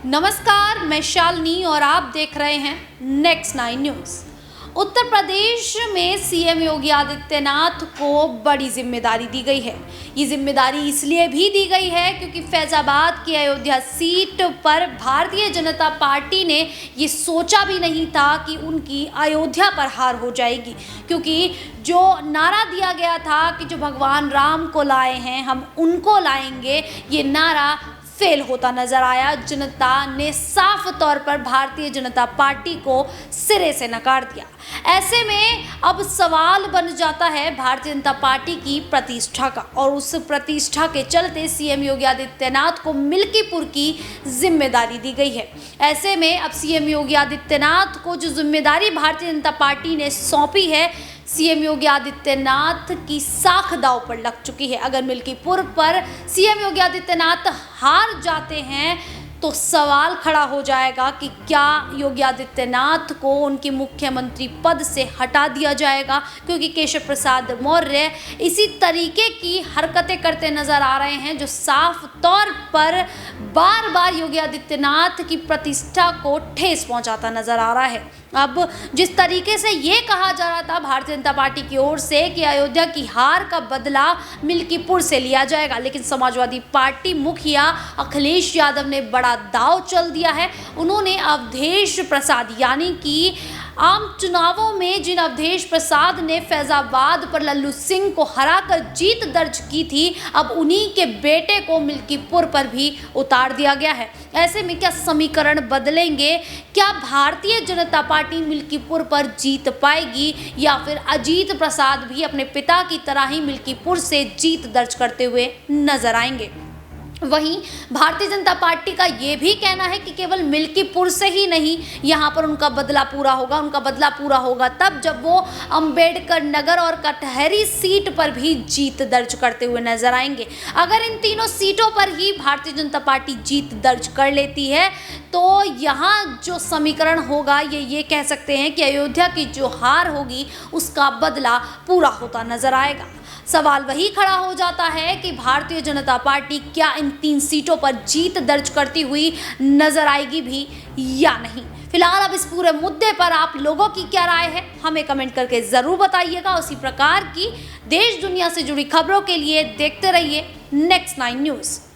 नमस्कार, मैं शालिनी और आप देख रहे हैं नेक्स्ट 9 न्यूज़। उत्तर प्रदेश में सीएम योगी आदित्यनाथ को बड़ी जिम्मेदारी दी गई है। ये जिम्मेदारी इसलिए भी दी गई है क्योंकि फैजाबाद की अयोध्या सीट पर भारतीय जनता पार्टी ने ये सोचा भी नहीं था कि उनकी अयोध्या पर हार हो जाएगी, क्योंकि जो नारा दिया गया था कि जो भगवान राम को लाए हैं हम उनको लाएंगे, ये नारा फेल होता नजर आया। जनता ने साफ तौर पर भारतीय जनता पार्टी को सिरे से नकार दिया। ऐसे में अब सवाल बन जाता है भारतीय जनता पार्टी की प्रतिष्ठा का, और उस प्रतिष्ठा के चलते सीएम योगी आदित्यनाथ को मिल्कीपुर की जिम्मेदारी दी गई है। ऐसे में अब सीएम योगी आदित्यनाथ को जो जिम्मेदारी भारतीय जनता पार्टी ने सौंपी है, सीएम योगी आदित्यनाथ की साख दांव पर लग चुकी है। अगर मिल्कीपुर पर सीएम योगी आदित्यनाथ हार जाते हैं तो सवाल खड़ा हो जाएगा कि क्या योगी आदित्यनाथ को उनके मुख्यमंत्री पद से हटा दिया जाएगा, क्योंकि केशव प्रसाद मौर्य इसी तरीके की हरकतें करते नजर आ रहे हैं जो साफ तौर पर बार बार योगी आदित्यनाथ की प्रतिष्ठा को ठेस पहुंचाता नजर आ रहा है। अब जिस तरीके से ये कहा जा रहा था भारतीय जनता पार्टी की ओर से कि अयोध्या की हार का बदला मिल्कीपुर से लिया जाएगा, लेकिन समाजवादी पार्टी मुखिया अखिलेश यादव ने बड़ा दांव चल दिया है। उन्होंने अवधेश प्रसाद, यानी कि आम चुनावों में जिन अवधेश प्रसाद ने फैजाबाद पर लल्लू सिंह को हराकर जीत दर्ज की थी, अब उन्हीं के बेटे को मिल्कीपुर पर भी उतार दिया गया है। ऐसे में क्या समीकरण बदलेंगे? क्या भारतीय जनता पार्टी मिल्कीपुर पर जीत पाएगी, या फिर अजीत प्रसाद भी अपने पिता की तरह ही मिल्कीपुर से जीत दर्ज करते हुए नजर आएंगे? वहीं भारतीय जनता पार्टी का ये भी कहना है कि केवल मिल्कीपुर से ही नहीं, यहाँ पर उनका बदला पूरा होगा। उनका बदला पूरा होगा तब जब वो अंबेडकर नगर और कटहरी सीट पर भी जीत दर्ज करते हुए नजर आएंगे। अगर इन तीनों सीटों पर ही भारतीय जनता पार्टी जीत दर्ज कर लेती है तो यहाँ जो समीकरण होगा ये कह सकते हैं कि अयोध्या की जो हार होगी उसका बदला पूरा होता नजर आएगा। सवाल वही खड़ा हो जाता है कि भारतीय जनता पार्टी क्या इन 3 सीटों पर जीत दर्ज करती हुई नजर आएगी भी या नहीं। फिलहाल अब इस पूरे मुद्दे पर आप लोगों की क्या राय है, हमें कमेंट करके जरूर बताइएगा। उसी प्रकार की देश दुनिया से जुड़ी खबरों के लिए देखते रहिए नेक्स्ट 9 न्यूज़।